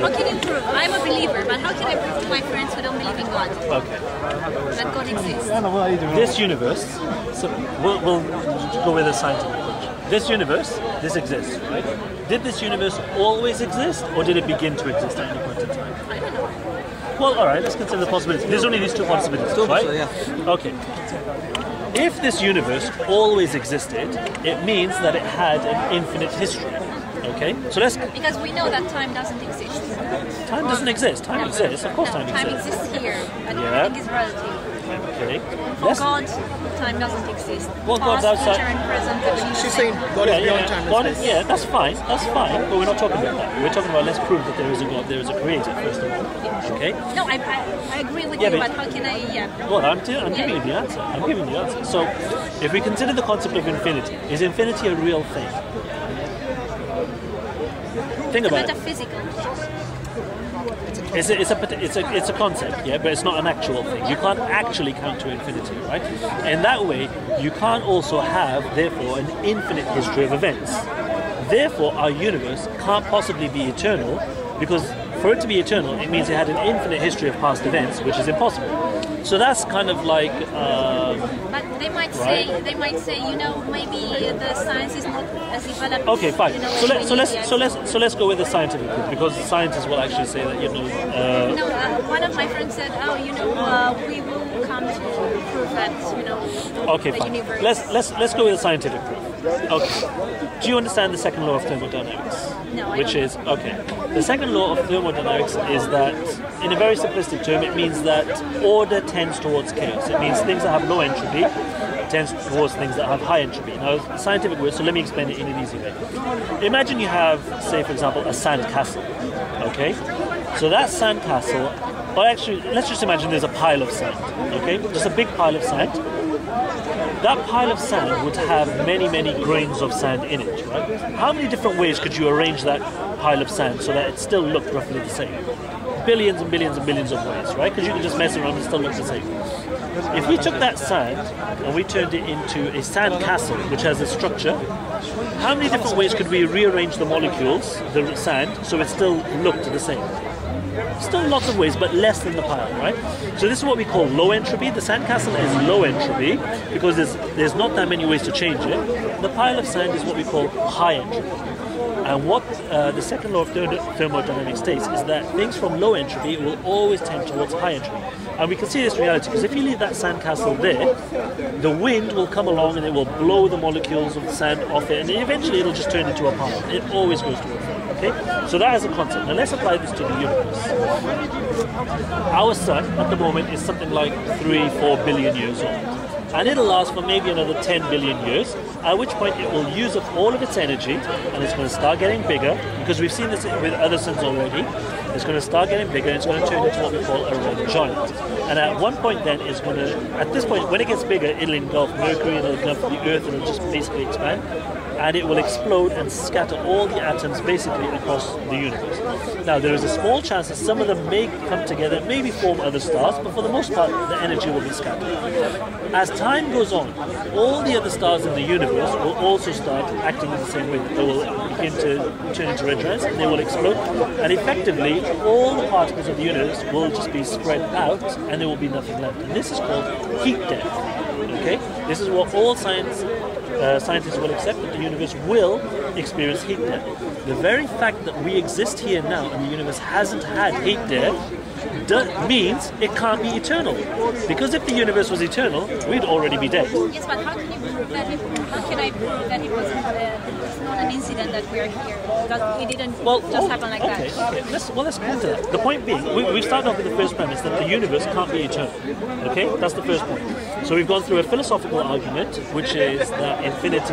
How can you prove? I'm a believer, but how can I prove to my friends who don't believe in God Okay. that God exists? This universe, so we'll go with a scientific approach. This universe, this exists, right? Did this universe always exist, or did it begin to exist at any point in time? I don't know. Well, all right, let's consider the possibilities. There's only these two possibilities, right? Okay. If this universe always existed, it means that it had an infinite history. Okay? So let's... Because we know that time doesn't exist. Time doesn't exist. Time exists. Of course time Time exists. exists here, but Yeah. everything is relative. Okay. For God, time doesn't exist. Well, God's Past, outside- future, and present. everything She's is saying God is beyond time God and is, space. yeah, that's fine. That's fine. But we're not talking about that. We're talking about let's prove that there is a God, there is a creator, first of all. Okay? No, I agree with Yeah, you, but- but how can I... Yeah. Well, I'm giving you the answer. I'm giving you the answer. So, if we consider the concept of infinity, is infinity a real thing? Think It's about it. metaphysical. It's a concept, yeah, but it's not an actual thing. You can't actually count to infinity, right? And that way, you can't also have, therefore, an infinite history of events. Therefore, our universe can't possibly be eternal, because for it to be eternal, it means it had an infinite history of past events, which is impossible. So that's kind of like... But they might say, you know, maybe the science is not as developed. Okay, fine. You know, So let's go with the scientific proof, because the scientists will actually say that one of my friends said, we will come to prove that, Okay, the fine. universe. Let's go with the scientific proof. Okay. Do you understand the second law of thermodynamics? No, I Which don't. is okay. The second law of thermodynamics is that, in a very simplistic term, it means that order tends towards chaos. It means things that have low entropy tends towards things that have high entropy. Now, scientific word, so let me explain it in an easy way. Imagine you have, say, for example, a sand castle. Okay? So that sand castle, or actually, let's just imagine there's a pile of sand. Okay? Just a big pile of sand. That pile of sand would have many, many grains of sand in it, right? How many different ways could you arrange that pile of sand so that it still looked roughly the same? Billions and billions and billions of ways, right? Because you can just mess around and still look the same. If we took that sand and we turned it into a sand castle, which has a structure, how many different ways could we rearrange the molecules, the sand, so it still looked the same? Still lots of ways, but less than the pile, right? So this is what we call low entropy. The sandcastle is low entropy because there's not that many ways to change it. The pile of sand is what we call high entropy. And what the second law of thermodynamics states is that things from low entropy will always tend towards high entropy. And we can see this reality because if you leave that sandcastle there, the wind will come along and it will blow the molecules of the sand off it, and eventually it'll just turn into a pile. It always goes towards that. Okay? So that is a concept. Now let's apply this to the universe. Our sun at the moment is something like 3-4 billion years old. And it'll last for maybe another 10 billion years, at which point it will use up all of its energy and it's going to start getting bigger, because we've seen this with other suns already. It's going to start getting bigger and it's going to turn into what we call a red giant. And at one point then, it's going to, at this point, when it gets bigger, it'll engulf Mercury, it'll engulf the Earth, and it'll just basically expand. And it will explode and scatter all the atoms basically across the universe. Now, there is a small chance that some of them may come together, maybe form other stars, but for the most part, the energy will be scattered. As time goes on, all the other stars in the universe will also start acting in the same way. They will begin to turn into red giants and they will explode. And effectively, all the particles of the universe will just be spread out and there will be nothing left. And this is called heat death. Okay? This is what all scientists will accept, that the universe will experience heat death. The very fact that we exist here now and the universe hasn't had heat death means it can't be eternal. Because if the universe was eternal, we'd already be dead. Yes, but how can you prove that? How can I prove that it's not an incident that we're here? Because it didn't just happen like that. Okay. Let's come to that. The point being, we started off with the first premise that the universe can't be eternal. Okay, that's the first point. So we've gone through a philosophical argument, which is that infinite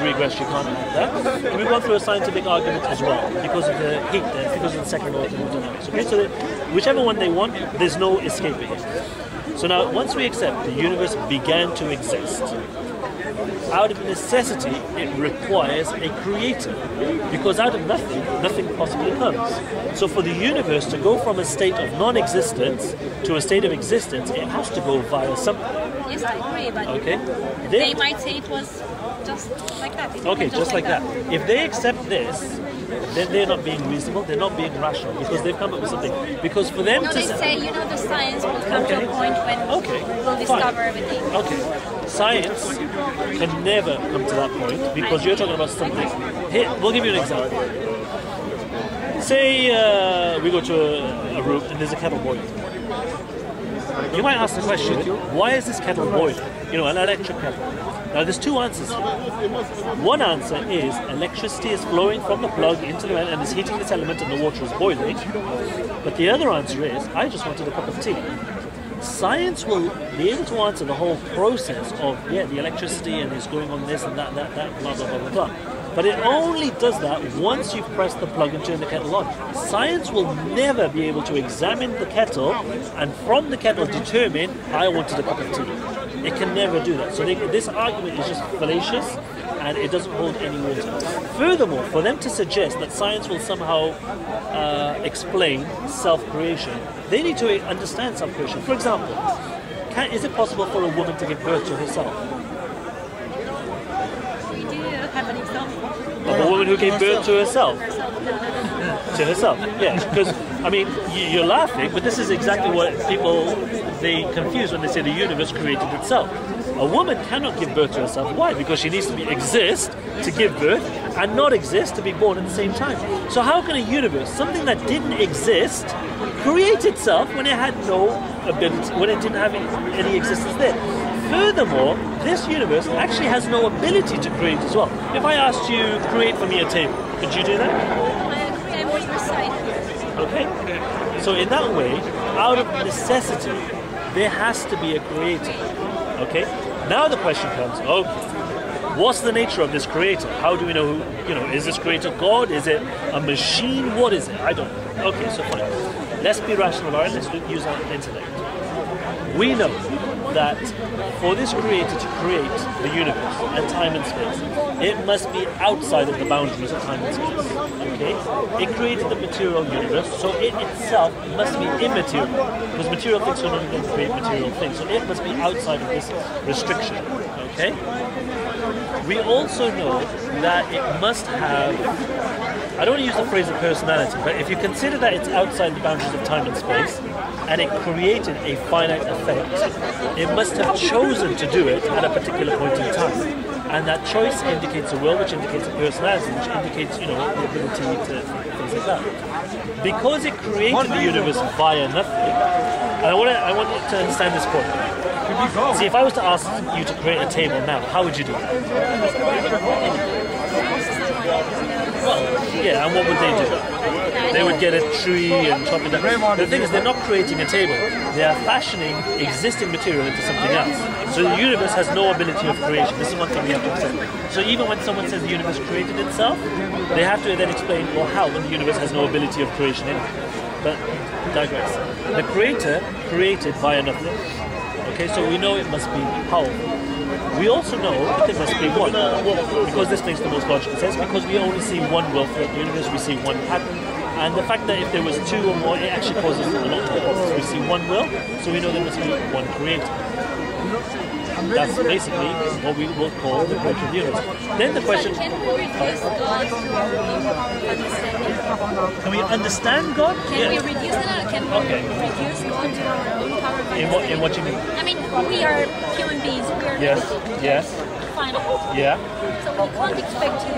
regress, you can't have that. And we've gone through a scientific argument as well, because of the heat death, because of the second law of thermodynamics. Okay, so whichever one they want, there's no escaping it. So now, once we accept the universe began to exist, out of necessity, it requires a creator. Because out of nothing, nothing possibly comes. So for the universe to go from a state of non-existence to a state of existence, it has to go via something. Yes, I agree, but okay. They might say it was just like that. Okay, just like that. If they accept this, then they're not being reasonable, they're not being rational, because they've come up with something. Because for them no, to they say, the science will come to a point when we'll discover everything. Okay, science can never come to that point, because you're talking about something. Here, we'll give you an example. Say we go to a room and there's a kettle boiling. You might ask the question, why is this kettle boiling? An electric kettle. Now there's two answers here. One answer is electricity is flowing from the plug into the vent and is heating this element and the water is boiling. But the other answer is, I just wanted a cup of tea. Science will be able to answer the whole process of, the electricity and it's going on this and that, blah, blah, blah, blah, blah. But it only does that once you've pressed the plug and turned the kettle on. Science will never be able to examine the kettle and from the kettle determine, I wanted a cup of tea. It can never do that. So this argument is just fallacious and it doesn't hold any water. Furthermore, for them to suggest that science will somehow explain self-creation, they need to understand self-creation. For example, is it possible for a woman to give birth to herself? We do have an example. Of a woman who gave birth to herself? To herself, yeah. Because, you're laughing, but this is exactly what they confuse when they say the universe created itself. A woman cannot give birth to herself. Why? Because she needs to exist to give birth and not exist to be born at the same time. So how can a universe, something that didn't exist, create itself when it had no ability, when it didn't have any existence there? Furthermore, this universe actually has no ability to create as well. If I asked you, create for me a table, could you do that? I would recite. Okay. So in that way, out of necessity, there has to be a creator. Okay. Now the question comes, what's the nature of this creator? How do we know is this creator God? Is it a machine? What is it? I don't know. Okay, so fine. Let's be rational, alright? Let's use our intellect. We know that for this creator to create the universe and time and space, it must be outside of the boundaries of time and space. Okay? It created the material universe, so it itself must be immaterial, because material things can only create material things, so it must be outside of this restriction. Okay? We also know that it must have, I don't want to use the phrase of personality, but if you consider that it's outside the boundaries of time and space, and it created a finite effect, it must have chosen to do it at a particular point in time. And that choice indicates a will, which indicates a personality, which indicates, the ability to things like that. Because it created the universe via nothing, and I want you to understand this point. See, if I was to ask you to create a table now, how would you do that? Yeah, and what would they do? They would get a tree and chop it down. The thing is, they're not creating a table. They are fashioning existing material into something else. So the universe has no ability of creation. This is one thing we have to accept. So even when someone says the universe created itself, they have to then explain, how, when the universe has no ability of creation in it. But digress. The creator created via nothing. Okay, so we know it must be powerful. We also know that it must be one, because this makes the most logical sense, because we only see one will throughout the universe, we see one pattern, and the fact that if there was two or more, it actually causes a lot more problems. We see one will, so we know there must be one creator. That's basically what we will call the creator of the universe. Then the question... Can we reduce God to understanding? Can we understand God? Can we reduce it? Can we reduce God to our own power of understanding? In what you mean? We are human beings. We are Yes. finite. Yeah. So we can't expect to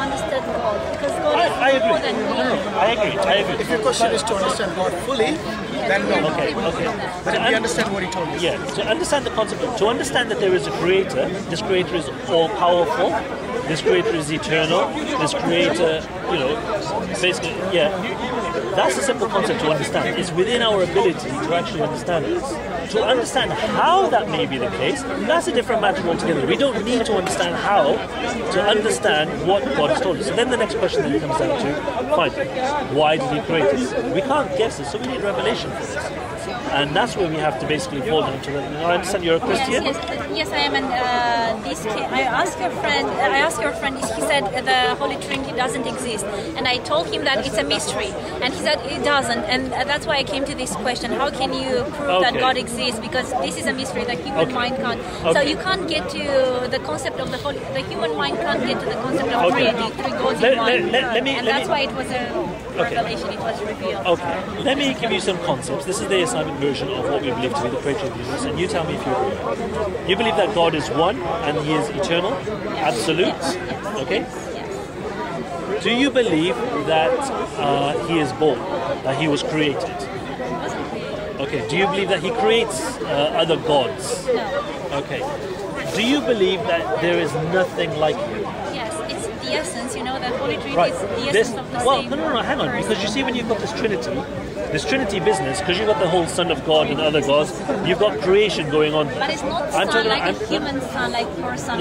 understand God, because God is more than we. I agree. If your question is to understand God fully, then no. Okay. But if we understand what he told us. Yeah, to understand the concept, to understand that there is a creator, this creator is all-powerful, this creator is eternal, this creator, basically, that's a simple concept to understand. It's within our ability to actually understand this. To understand how that may be the case, that's a different matter altogether. We don't need to understand how to understand what God has told us. So then the next question then comes down to, fine, why did he create us? We can't guess this, so we need revelation for this. and that's where we have to basically fall down to that. I understand you're a Christian. Yes, I am. And I asked your friend. He said the Holy Trinity doesn't exist, and I told him that it's a mystery, and he said it doesn't, and that's why I came to this question: how can you prove that God exists? Because this is a mystery that human mind can't. So you can't get to the concept of the human mind can't get to the concept of Trinity, three gods in one. That's why it was a revelation. It was revealed. Okay, let me give you some concepts. This is the Islamic version of what we believe to be the creator of the universe, and you tell me if you agree. You believe that God is one and He is eternal, absolute. Yes. Okay. Yes. Do you believe that He is born, that He was created? He wasn't created. Okay. Do you believe that He creates other gods? No. Okay. Do you believe that there is nothing like Him? Yes, it's the essence. You know, that Holy Trinity Right. is the essence of the same. No, hang on. Because you see, when you've got this Trinity business, because you've got the whole Son of God and other gods, you've got creation going on there. But it's not a human son, like your son.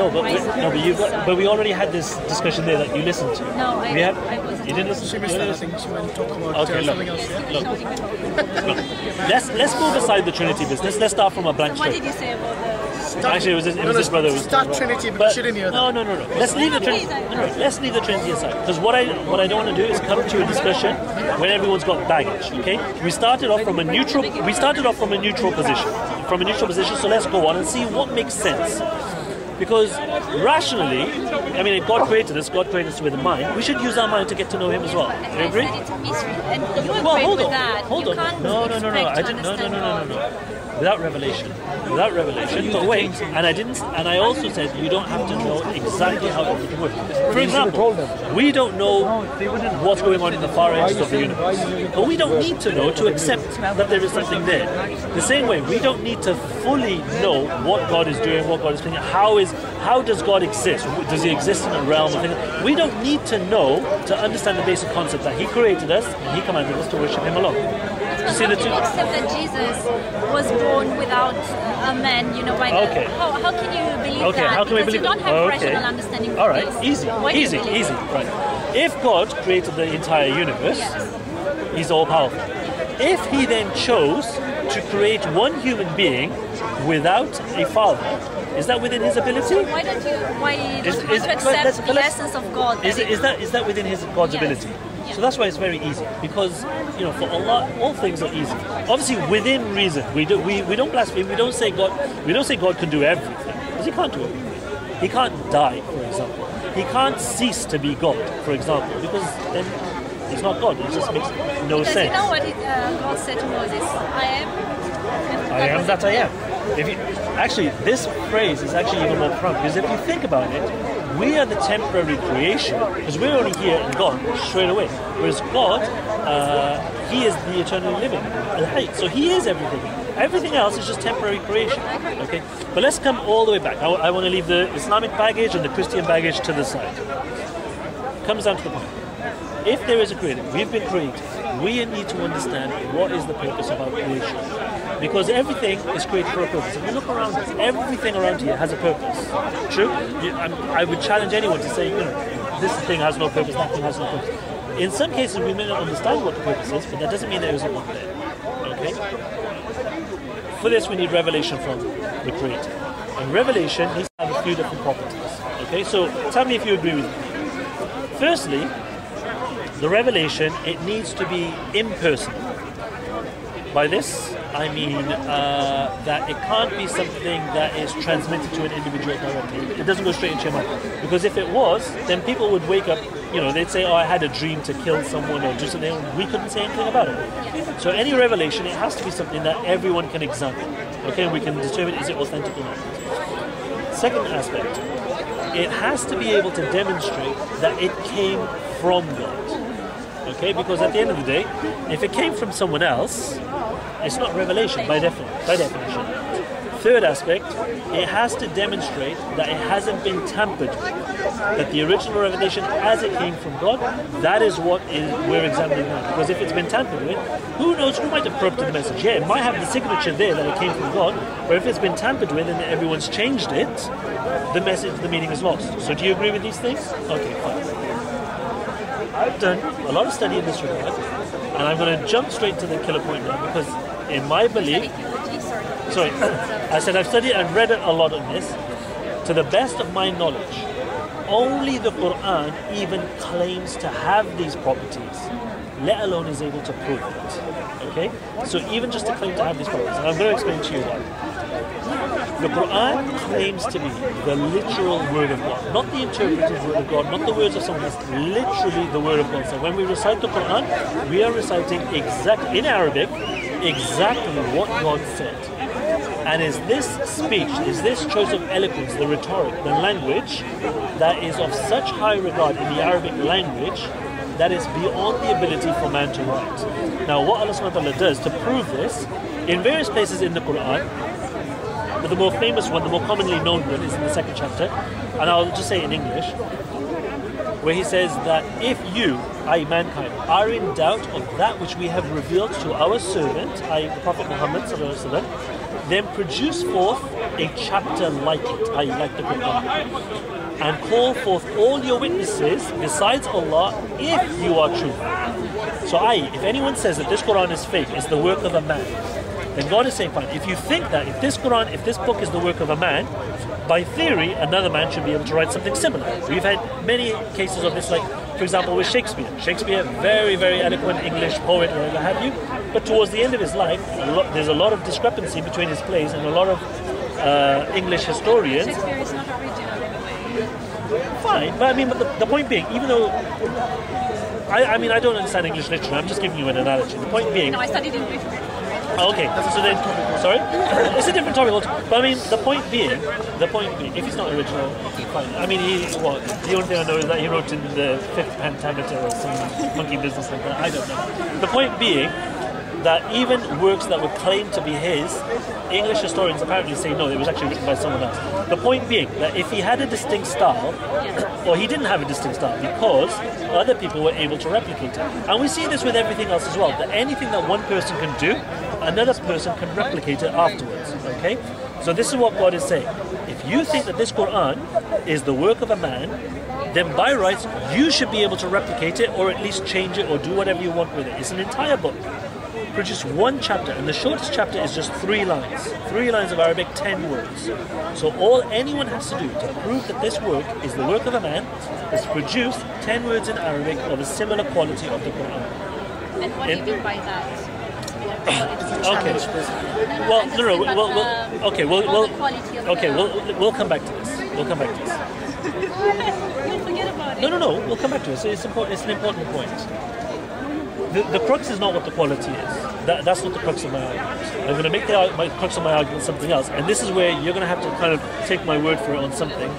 But we already had this discussion there that you listened to. No, I wasn't. You didn't listen. She missed that. I think she went to talk about something else. Yeah? Look, let's move aside the Trinity business. Let's start from a blank What slate. did you say about the... Actually, it was his brother. Start Trinity because she didn't hear that. No. Let's leave the Trinity. Let's leave the Trinity aside. Because what I don't want to do is come to a discussion when everyone's got baggage. Okay? We started off from a neutral position. So let's go on and see what makes sense. Because rationally, I mean, if God created us with a mind, we should use our mind to get to know Him as well. Do you agree? It's a mystery, and you agree with that. Hold on. No. I didn't. No. Without revelation. But wait, and I also said you don't have to know exactly how everything works. For example, we don't know what's going on in the far edges of the universe, but we don't need to know to accept that there is something there. The same way, we don't need to fully know what God is doing, what God is thinking. How does God exist? Does He exist in a realm of things? We don't need to know to understand the basic concept that He created us and He commanded us to worship Him alone. See the two. Except that Jesus was born without a man, you know, by the... Okay. How can you believe that? Okay, how can we because believe... you don't have rational understanding of all right, this. easy. Right. If God created the entire universe, He's all-powerful. If He then chose to create one human being without a father, is that within His ability? So why don't you accept the essence of God? Is that within God's ability? Yeah. So that's why it's very easy, because for Allah, all things are easy. Obviously, within reason, we don't blaspheme. We don't say God can do everything, because He can't do everything. He can't die, for example. He can't cease to be God, for example, because then He's not God. It just makes no sense. You know what God said to Moses? I am that I am. Actually, this phrase is actually even more profound, because if you think about it, we are the temporary creation, because we're only here in God straight away. Whereas God, He is the eternally living. So He is everything. Everything else is just temporary creation. Okay? But let's come all the way back. I want to leave the Islamic baggage and the Christian baggage to the side. Comes down to the point. If there is a creator, we've been created, we need to understand what is the purpose of our creation. Because everything is created for a purpose. If you look around us, everything around here has a purpose. True? I would challenge anyone to say, this thing has no purpose, that thing has no purpose. In some cases, we may not understand what the purpose is, but that doesn't mean there isn't one there. Okay? For this, we need revelation from the Creator. And revelation needs to have a few different properties. Okay? So, tell me if you agree with me. Firstly, the revelation, it needs to be impersonal. By this, I mean that it can't be something that is transmitted to an individual directly. It doesn't go straight into your mind. Because if it was, then people would wake up, they'd say, I had a dream to kill someone or do something. We couldn't say anything about it. So any revelation, it has to be something that everyone can examine. Okay, we can determine, is it authentic or not. Second aspect, it has to be able to demonstrate that it came from God. Okay, because at the end of the day, if it came from someone else, it's not revelation by definition. Third aspect, it has to demonstrate that it hasn't been tampered with. That the original revelation, as it came from God, that is what we're examining now. Because if it's been tampered with, who knows, who might have corrupted the message? Yeah, it might have the signature there that it came from God, but if it's been tampered with and everyone's changed it, the message, the meaning is lost. So do you agree with these things? Okay, fine. I've done a lot of study in this regard, and I'm going to jump straight to the killer point now, because in my belief, sorry, I said I've studied and read a lot on this. To the best of my knowledge, only the Qur'an even claims to have these properties, let alone is able to prove it. Okay? So even just to claim to have these properties, and I'm going to explain to you why. The Qur'an claims to be the literal word of God, not the interpreted word of God, not the words of someone else, literally the word of God. So when we recite the Qur'an, we are reciting exactly, in Arabic, exactly what God said. And is this speech, is this choice of eloquence, the rhetoric, the language that is of such high regard in the Arabic language that is beyond the ability for man to write. Now what Allah subhanahu wa ta'ala does to prove this, in various places in the Qur'an, but the more famous one, the more commonly known one is in the 2nd chapter, and I'll just say it in English, where he says that if you, i.e. mankind, are in doubt of that which we have revealed to our servant, i.e. the Prophet Muhammad sallallahu alaihi wasallam, then produce forth a chapter like it, i.e. like the Qur'an, and call forth all your witnesses besides Allah if you are true. So i.e. if anyone says that this Qur'an is fake, it's the work of a man, then God is saying, fine, if you think that if this Qur'an, if this book is the work of a man, by theory another man should be able to write something similar. We've had many cases of this, like for example with Shakespeare. Shakespeare, very, very eloquent English poet, whatever have you, but towards the end of his life, there's a lot of discrepancy between his plays, and a lot of English historians. Shakespeare is not original anyway. Fine, but I mean, but the point being, even though I mean I don't understand English literature, I'm just giving you an analogy. The point being, No, I studied English. oh, okay, so then, sorry? It's a different topic altogether. But I mean, the point being, if it's not original, okay, fine. I mean, the only thing I know is that he wrote in the 5th pentameter or some monkey business like that, I don't know. The point being that even works that were claimed to be his, English historians apparently say no, it was actually written by someone else. The point being that if he had a distinct style, or he didn't have a distinct style because other people were able to replicate it. And we see this with everything else as well, that anything that one person can do, another person can replicate it afterwards. Okay? So this is what God is saying. If you think that this Qur'an is the work of a man, then by rights you should be able to replicate it, or at least change it, or do whatever you want with it. It's an entire book. Produce one chapter, and the shortest chapter is just 3 lines. 3 lines of Arabic, 10 words. So all anyone has to do to prove that this work is the work of a man is to produce 10 words in Arabic of a similar quality of the Qur'an. And what do you mean by that? Okay. Well, no. Okay, we'll come back to this. We'll come back to this. You'll forget about it. No. We'll come back to this. It's important. It's an important point. The crux is not what the quality is. That's not the crux of my argument. I'm going to make the crux of my argument something else, and this is where you're going to have to kind of take my word for it on something.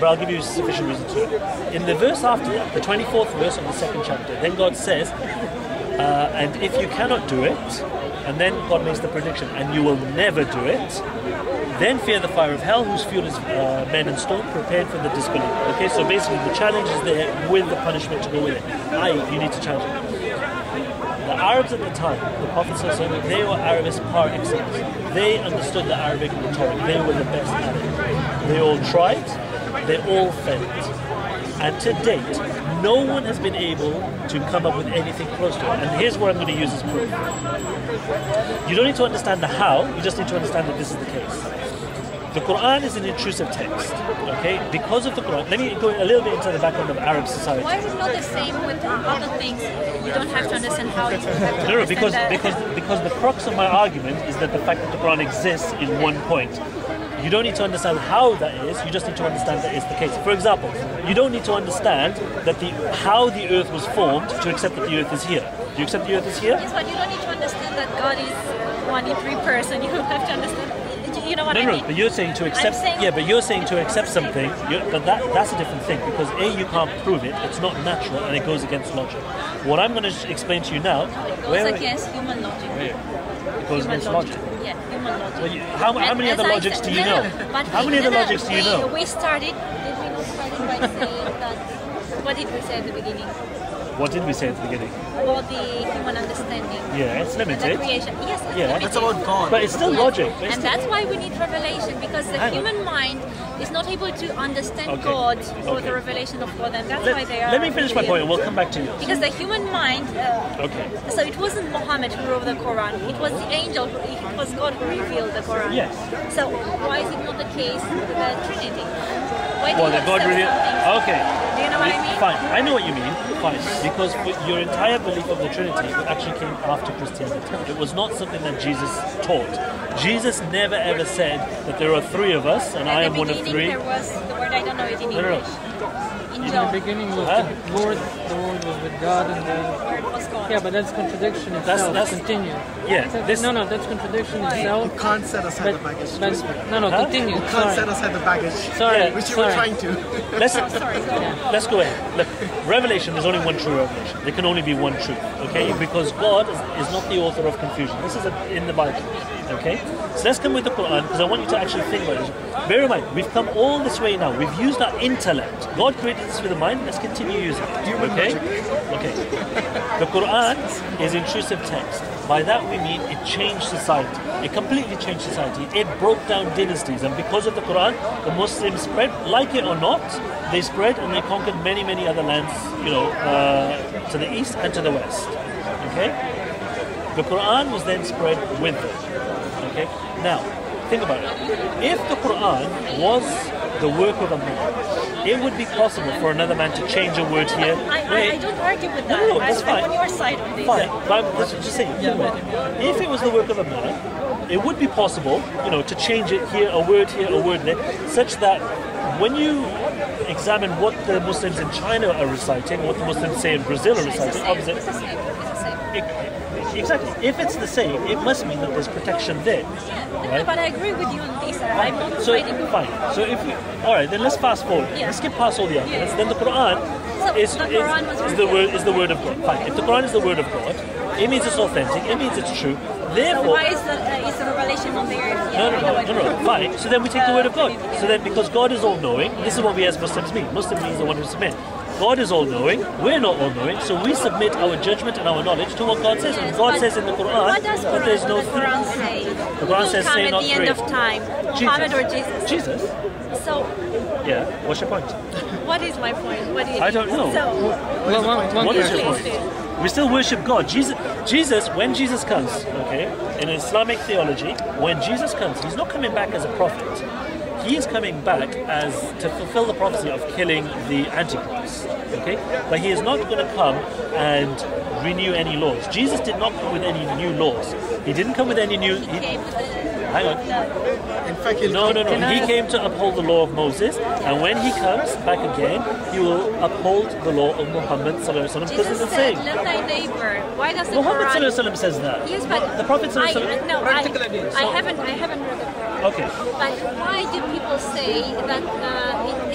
But I'll give you sufficient reason to. In the verse after that, the 24th verse of the 2nd chapter, then God says, and if you cannot do it, and then God makes the prediction, and you will never do it, then fear the fire of hell, whose fuel is men and stone, prepared for the disbeliever. Okay, so basically the challenge is there with the punishment to go with it. You need to challenge it. The Arabs at the time, the Prophet ﷺ, they were Arabists par excellence. They understood the Arabic rhetoric. They were the best at it. They all tried. They all failed. And to date, no one has been able to come up with anything close to it. And here's what I'm going to use as proof. You don't need to understand the how, you just need to understand that this is the case. The Qur'an is an intrusive text, okay? Because of the Qur'an, let me go a little bit into the background of Arab society. Why is it not the same with other things? You don't have to understand how it's No, because the crux of my argument is that the fact that the Qur'an exists in one point. You don't need to understand how that is, you just need to understand that it's the case. For example, you don't need to understand that how the earth was formed to accept that the earth is here. Do you accept the earth is here? Yes, but you don't need to understand that God is one in 3 person. You have to understand. You know what I mean? No, but you're saying to accept. But you're saying to accept something. But that's a different thing, because you can't prove it. It's not natural, and it goes against logic. What I'm going to explain to you now. It goes against human logic. It goes against logic. Yeah, human logic. Well, how many other logics do you know? How many other logics do you know? We started. Did we not start by saying that? What did we say at the beginning? What did we say at the beginning? About the human understanding. Yeah, it's And the limited. creation. Yes, it's Yeah. limited. That's about God. But it's still logic. But it's And still- that's why we need revelation, because the Hang on. human mind is not able to understand Okay. God or Okay. the revelation of God, and that's why they are. Let me finish my point and we'll come back to you. Because the human mind. Okay. So it wasn't Muhammad who wrote the Quran. It was the angel. It was God who revealed the Quran. Yes. So why is it not the case with the Trinity? Why do Well, you that God accept really. something? Okay. Do you know what I mean? Fine. I know what you mean. Fine. Because your entire belief of the Trinity actually came after Christianity. It was not something that Jesus taught. Jesus never ever said that there are three of us and I At am the one of beginning three. there was the word, I don't know it in No, no, no. English. In In the John, beginning was Huh? the Word was with God, and the word was God. yeah, but that's contradiction itself. That's- continue. Yeah. This. No, that's contradiction itself. You can't set aside But, the baggage. but no, Huh? continue. You can't set Sorry, aside the baggage. sorry, Which you were sorry. trying to. Let's Sorry, go ahead. let's go ahead. Look, revelation. There's only one true revelation. There can only be one truth. Okay, because God is not the author of confusion. This is in the Bible. Okay, so let's come with the Quran because I want you to actually think about it. Bear in mind, we've come all this way now. We've used our intellect. God created this with a mind. Let's continue using it. Okay, okay. The Quran is intrusive text. By that we mean it changed society. It completely changed society. It broke down dynasties, and because of the Quran, the Muslims spread, like it or not, they spread and they conquered many, many other lands, to the east and to the west. Okay? The Quran was then spread with them. Okay? Now, think about it. If the Quran was the work of a man, it would be possible for another man to change a word here. I don't argue with that. No, that's I'm fine. on your side on this. Fine, but I'm just saying, if it was the work of a man, it would be possible, to change it here, a word there, such that when you examine what the Muslims in China are reciting, what the Muslims say in Brazil are It's the reciting, same. opposite. It's the same. It's the same. Exactly. If it's the same, it must mean that there's protection there. Right? But I agree with you on this. I'm not So fighting with fine. So if we, all right, then let's fast forward. Yeah. Let's skip past all the arguments. Then the Quran So is the Quran was is the word of God. Fine. If the Quran is the word of God, it means it's authentic. It means it's true. So Therefore, why is the revelation on there? no. Fine. So then we take the word of God. So then, because God is all-knowing, this is what we as Muslims mean. Muslim means the one who submit. God is all-knowing. We're not all-knowing, so we submit our judgment and our knowledge to what God says. And God But says in the Quran what does that there's no the Quran say? The Quran says, Who will "Say come not at the three." end of time, Muhammad or Jesus? Jesus. So, Yeah. What's your point? what is my point? What do you I don't know. So, Well, one What is your question. point? We still worship God. Jesus, when Jesus comes, okay, in Islamic theology, when Jesus comes, he's not coming back as a prophet. He is coming back as to fulfill the prophecy of killing the Antichrist. Okay, but he is not going to come and renew any laws. Jesus did not come with any new laws. He didn't come with any new. came with the- Hang on. In fact, he'll No. Can I He ask- came to uphold the law of Moses, and when he comes back again, he will uphold the law of Muhammad sallallahu alaihi wasallam, because Jesus it's the said, same. love thy neighbor. Why does the Muhammad Quran... sallallahu alaihi wasallam says that. Yes, but the Prophet sallallahu alaihi wasallam. no, Practical idea. I haven't read the Quran. Okay. But why do people say that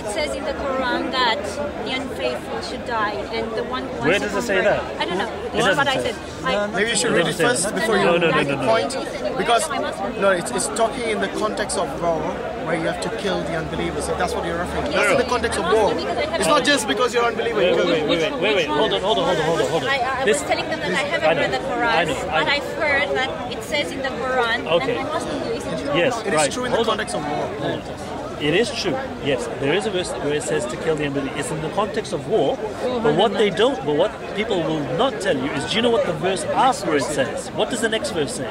it says in the Quran that the unfaithful should die and the one who wants Where to does it say convert- that? I don't know. It This is what I doesn't said. Maybe you should No, read no, it no, first no. before you No. make a point. Because I must read it. no, it's talking in the context of war, where you have to kill the unbelievers. If that's what you're referring to. That's in the context of I'm war. asking because I haven't It's not read just because you're unbeliever. You kill them. Wait. Hold on. I was telling them that I haven't I know, read the I Quran, know. but I've heard that it says in the Quran, Okay. and I'm asking you, is it true? Yes. or not? It is Right. true in the Hold on. context of war. It is true. Yes, there is a verse where it says to kill the unbelievers. It's in the context of war. But what people will not tell you is, do you know what the verse after it says? What does the next verse say?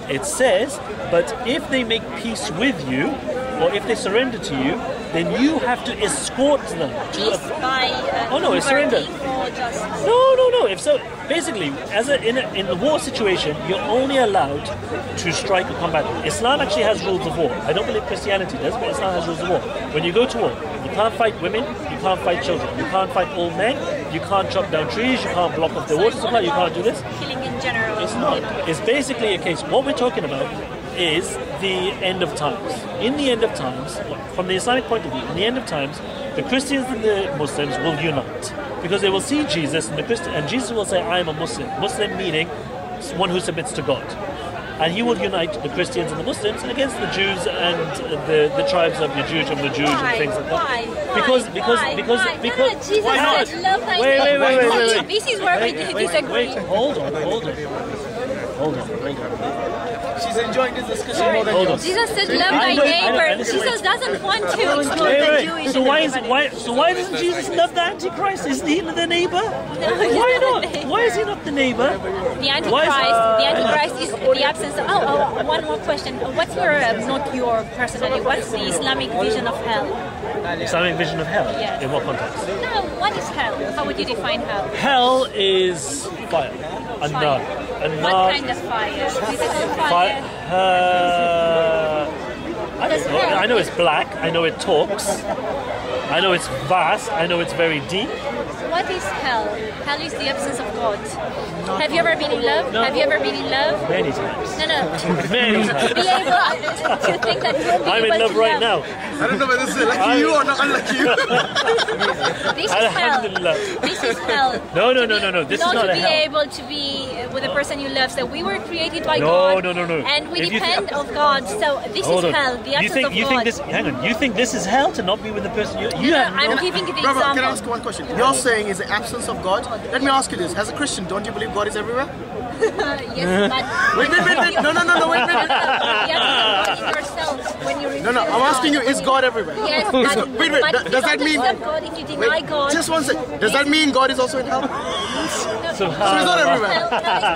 It says, but if they make peace with you, or if they surrender to you, then you have to escort them to Peace a... by Oh, no, it's surrender. or just... No. If so, basically, in a war situation, you're only allowed to strike or combat. Islam actually has rules of war. I don't believe Christianity does, but Islam has rules of war. When you go to war, you can't fight women, you can't fight children, you can't fight old men, you can't chop down trees, you can't block off the water supply, you can't do this. Killing in general. It's not. It's basically a case. What we're talking about is the end of times. In the end of times, from the Islamic point of view, in the end of times, the Christians and the Muslims will unite because they will see Jesus and Jesus will say, "I am a Muslim." Muslim meaning one who submits to God. and he will unite the Christians and the Muslims against the Jews and the tribes of Yajuj and Majuj and things like that. Why? Because Jesus why not? said, love thy Wait. neighbor. This is where we disagree. Wait, hold on. She's enjoying this discussion more than Hold on. yours. Jesus said, love thy neighbor. Jesus doesn't want to exclude the Jewish. So why doesn't Jesus love the Antichrist? Isn't he the neighbor? Why not? Why is he not the neighbor? The Antichrist is the absence of... Oh, one more question. What's your, not your personality, what's the Islamic vision of hell? Islamic vision of hell? Yes. In what context? No, what is hell? How would you define hell? Hell is fire. A nar. What kind of fire? Physical fire? I don't know. I know it's black. I know it talks. I know it's vast. I know it's very deep. What is hell? Hell is the absence of God. Have you ever been in love? No. Have you ever been in love? Many times. No. Many times. Be able to think that you'll be I'm able in love to right now. I don't know whether this is lucky you or not unlucky you. This is hell. Alhamdulillah. This is hell. No. This is not to a be hell. able to be with the person you love. So we were created by No, God. no. And we If you depend on God. So this Hold is on. hell. The absence of you God. think this? Hang on. You think this is hell to not be with the person you No, have? I'm giving you the Brother, example. can I ask you one question? You're saying is the absence of God. Let me ask you this. As a Christian, don't you believe God is everywhere? Yes, but Wait. No, wait. you have to know yourself when you No, I'm asking you, is God everywhere? Yes, but, Wait, but does that if you mean... don't accept God, if you deny God, Just one second. Does that mean God is also in hell? So he's not everywhere. hell is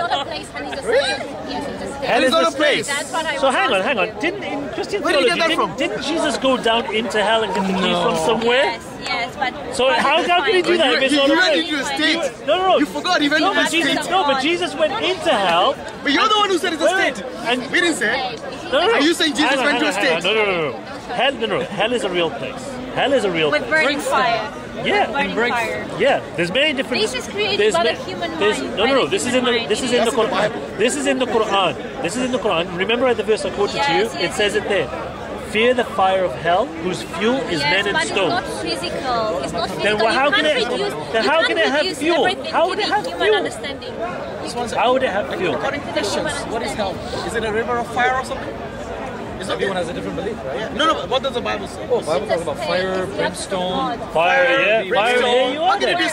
not a place, hell is a state. Yes, it's a state. Hell It's is not a a place. That's what I So was hang on. asking you. Didn't in Christian Where did you theology get that from? didn't Jesus go down into hell and get the keys from somewhere? Yes, but So how can he do that if it's You not a went place? into a state. No. You forgot he went No, into a but Jesus, state. no, but Jesus went into hell. But you're the one who said it's a Wait, state. and We didn't say it. no. Are you saying Jesus Hang on, went to a hang on. state? No. Hell is a real place. Hell is a real with place. burning fire. Yeah. Burning fire. Yeah, there's many different. This is created by the human mind. No. This is in the Quran. This is in the Quran. This is in the Quran. Remember at the verse I quoted to you. Yes, It says it there. Fear the fire of hell, whose fuel is men and but stones. it's not physical. It's not physical. Then how can it? Then how can it have fuel? How would it have human fuel? understanding. How would it have fuel? According to Christians, what is hell? Is it a river of fire or something? Everyone has a different belief, right? No, but what does the Bible say? Oh, Bible talks about fire, brimstone. Fire, yeah. Fire, yeah, you How are can it be there. a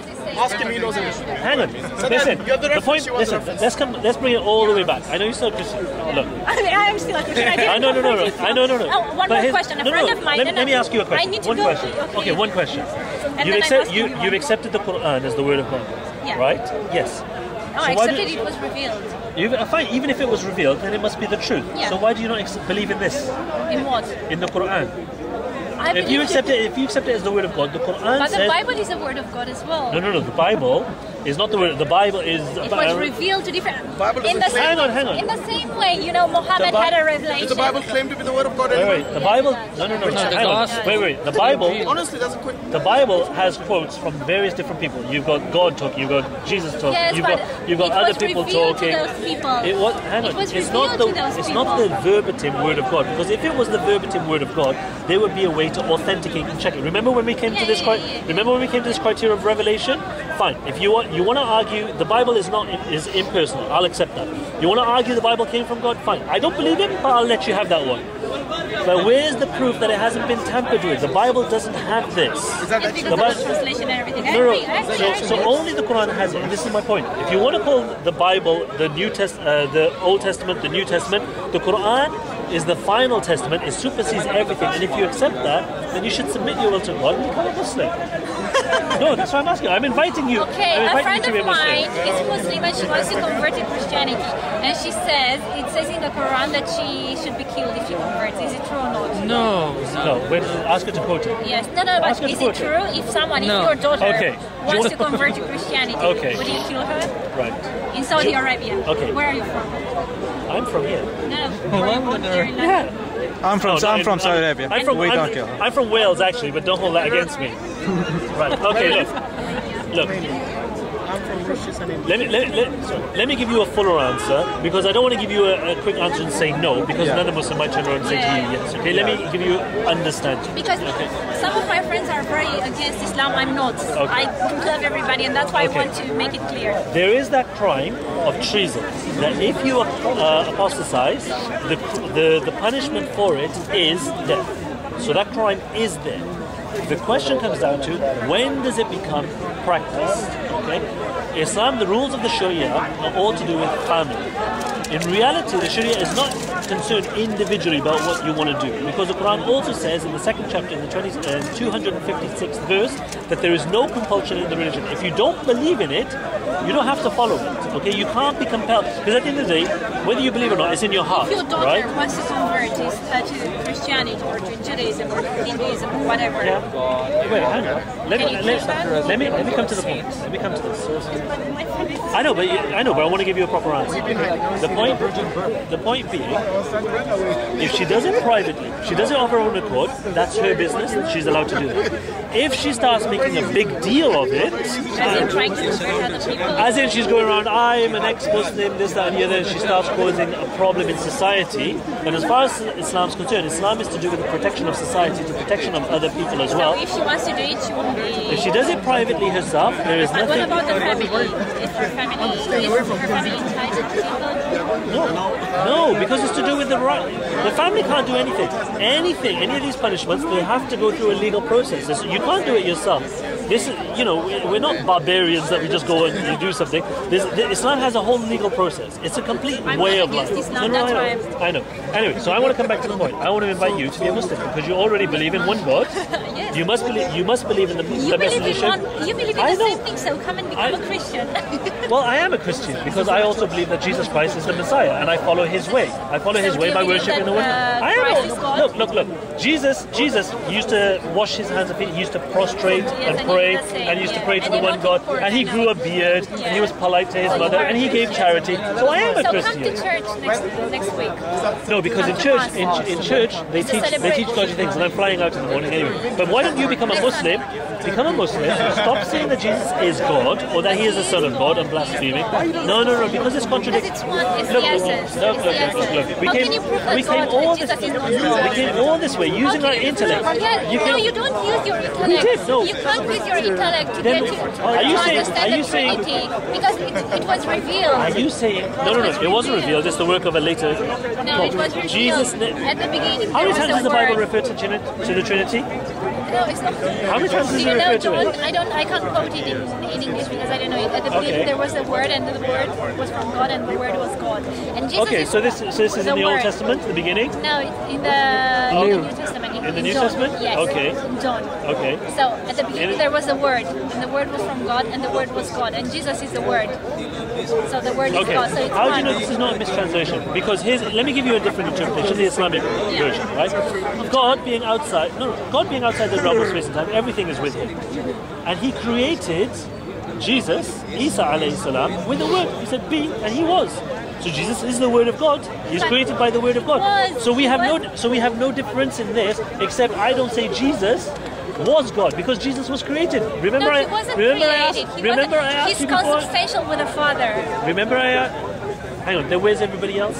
statement? Ask him, he knows everything. Hang on. Listen. you have the The point. reference, you want the Listen. reference. Let's bring it all the way back. I know you're still Christian. Look. I'm still a Christian. I No. know. Oh, one more question. A friend of mine. Let me ask you a question. I need to One go. question. Okay, one question. And then I'm asking You've accepted the Quran as the word of God, Yeah. right? Yes. No, So I why accepted do- it was revealed. Fine, even if it was revealed, then it must be the truth. Yeah. So why do you not believe in this, In what? in the Quran? I If you believe accept it, as the word of God, the Quran But the says. Bible is a word of God as well. No. The Bible is not the word. The Bible is. It was revealed to different. Bible In the doesn't same, say- Hang on. In the same way, Muhammad The Bi- had a revelation. Does the Bible claim to be the word of God anyway? Wait. The Bible. No. the Hang on. gospel. Wait. The Bible. Honestly, doesn't quit. The Bible has quotes from various different people. You've got God talking. You've got Jesus talking. Yes, you've got it other was people revealed talking. to those people. Hang on. It was It's not revealed to those It's not the people. verbatim word of God, because if it was the verbatim word of God, there would be a way to authenticate and check it. Remember when we came to this? Remember when we came to this criteria of revelation? Fine. If you want to argue the Bible is impersonal, I'll accept that. You want to argue the Bible came from God? Fine. I don't believe it, but I'll let you have that one. But where's the proof that it hasn't been tampered with? The Bible doesn't have this. Is that It's actually? because The of Bible- the translation and everything. No. I agree. So only the Quran has it, and this is my point. If you want to call the Bible the the Old Testament, the New Testament, the Quran is the final testament. It supersedes everything, and if you accept that, then you should submit your will to God and become a Muslim. No, that's what I'm asking. I'm inviting you. Okay, I'm a inviting friend you to be of a Muslim. mine is Muslim and she wants to convert to Christianity. And she says, it says in the Quran that she should be killed if she converts. Is it true or not? No. No, wait, ask her to quote it. Yes. No, Ask but her is to it quote it. true if someone, if No. your daughter Okay. wants to convert to Christianity, Okay. would you kill her? Right. In Saudi Arabia. Okay. Where are you from? I'm from here. No, where are you born here in London? I'm from Saudi Arabia. We don't kill her. I'm from Wales actually, but don't hold that against me. Right. Okay. Look. I'm from Mauritius and Let me give you a fuller answer, because I don't want to give you a quick answer and say no, because another Muslim might turn around and say to you yes. Okay, let me give you understanding. Because some of my friends are very against Islam. I'm not. I love everybody, and that's why I want to make it clear. There is that crime of treason, that if you apostatize, the punishment for it is death. So that crime is there. The question comes down to, when does it become practiced? Okay? Islam, the rules of the Sharia are all to do with family. In reality, the Sharia is not concerned individually about what you want to do, because the Qur'an also says in the second chapter, in the 256th verse, that there is no compulsion in the religion. If you don't believe in it, you don't have to follow it. Okay, you can't be compelled, because at the end of the day, whether you believe it or not, it's in your heart. If your daughter right? wants to convert to Christianity or to Judaism or Hinduism or whatever. Yeah. Wait, hang on. Let me come to the point. Let me come to this. I know, but I want to give you a proper answer. The point being, if she does it privately, she does it of her own accord, that's her business, she's allowed to do that. If she starts making a big deal of it, As in trying to convert other people. as in she's going around, I'm an ex-Muslim, this, that, and the other, and she starts causing a problem in society. But as far as Islam's concerned, Islam is to do with the protection of society, the protection of other people as well. So if she wants to do it, she won't be. If she does it privately herself, there is But what nothing. about the family? Is her family entitled to people? No, because it's to do with the right. The family can't do anything. Any of these punishments, they have to go through a legal process. You can't do it yourself. This is, we're not barbarians that we just go and you do something. Islam has a whole legal process. It's a complete way of life. Islam, that's I know. Anyway, so I want to come back to the point. I want to invite you to be a Muslim, because you already believe in one God. Yes. You must believe in the messenger. You believe in the same thing, so come and become a Christian. Well, I am a Christian because I also believe that Jesus Christ is the Messiah, and I follow His way. I follow His way by worshipping the one. Look. Jesus used to wash His hands and feet. He used to prostrate and pray, and he used to pray to the one God. And he grew a beard, and he was polite to his mother, and he gave charity. So I am a Christian. So come to church next week. No, because in church they teach dodgy things, and I'm flying out in the morning anyway. But why don't you become a Muslim? Become a Muslim. Stop saying that Jesus is God or that He is the Son of God and blaspheming. No, because it's contradictory. Look. We came all this way using our intellect. You don't use your intellect. We did. No. You can't use your intellect to get to understand the Trinity, because it was revealed. Are you saying? No. It wasn't revealed. It's the work of a later. No, it was revealed. Jesus. At the beginning. How many times does the Bible refer to the Trinity? No, it's not. How many times does it refer to it? I can't quote it in English because I don't know it. At the beginning there was a word, and the word was from God, and the word was God. And Jesus okay, so this is in the Old Testament, the beginning? No, it's in the New Testament. In the New John. Testament? Yes. Okay. In John. Okay. So at the beginning there was a word, and the word was from God, and the word was God, and Jesus is the word. So the word is God. So it's how do you know this is not a mistranslation? Because let me give you a different interpretation, the Islamic version, right? God being outside the realm of space and time, everything is with Him. And He created Jesus, Isa alayhi salam, with the word. He said be, and He was. So Jesus is the Word of God. He's created by the Word of God. So we have no difference in this, except I don't say Jesus was God, because Jesus was created. Remember, he wasn't created. I asked He's you before. consubstantial with the Father. Remember, hang on. Then where's everybody else?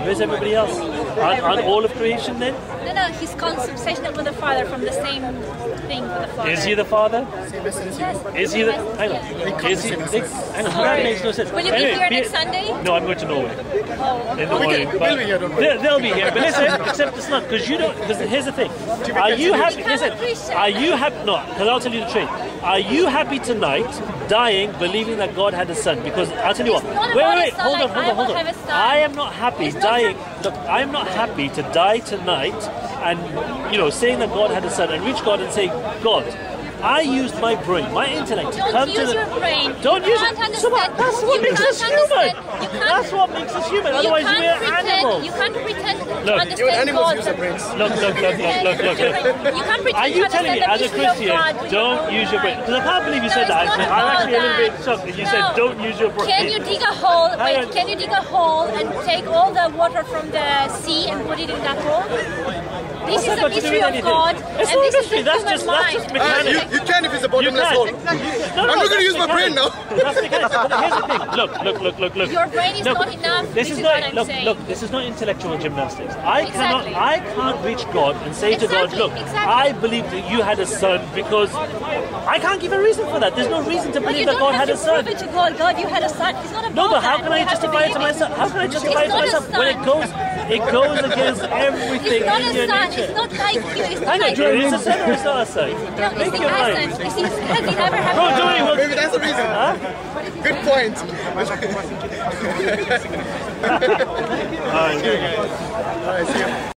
Where's everybody else? Aren't all of creation then? No, he's consubstantial with the Father from the same thing with the Father. Is He the Father? Yes. Is He the? Hang on. Is He? Hang on. That makes no sense. Will you be here next Sunday? No, I'm going to Norway. Oh. In the morning. They'll be here, but listen, except it's not, because you don't. Because here's the thing: are you happy? Listen, are you happy? No, because I'll tell you the truth. Are you happy tonight, dying, believing that God had a son? Because I'll tell you what. Wait, hold on. I am not happy dying. Look, I am not happy to die tonight, and saying that God had a son, and reach God and say, God, I used my brain, my intellect to come to the... Don't use your brain. Don't use it. So that's what makes us human. That's what makes us human. Otherwise, we're animals. You can't pretend to Look, understand God. use their brains. Look. You can't pretend Are you to telling me, understand as a the mystery of Christian, God. don't use your brain? Because I can't believe you said that. it's not I'm actually a little about bit shocked that you said, don't use your brain. Can you dig a hole? Hang on. Can you dig a hole and take all the water from the sea and put it in that hole? This is a mystery of God, It's and not this is the mystery. That's human just mind. mechanics. You can if it's a bottomless can. hole. No, I'm not going to use my brain now. That's mechanics. But here's the thing. Look. Your brain is Look, not enough. This is what not. I'm saying. Look. This is not intellectual gymnastics. I Exactly. can't reach God and say to God, Exactly, look, exactly. I believe that you had a son because I can't give a reason for that. There's no reason to But believe you that don't God have had to a son. prove it to God. God, you had a son. It's not about No, but how that. can I You have justify it to believe myself? How can I justify it It's to not a myself when it goes against everything It's not in a your son. nature? It's not like you. It's not Hang on, like Joey, it's a son or it's not a son? No, it's Make the your mind. essence. Has he never had Bro, Joey, what? Maybe that's the reason. Good point. All right. All right, see you.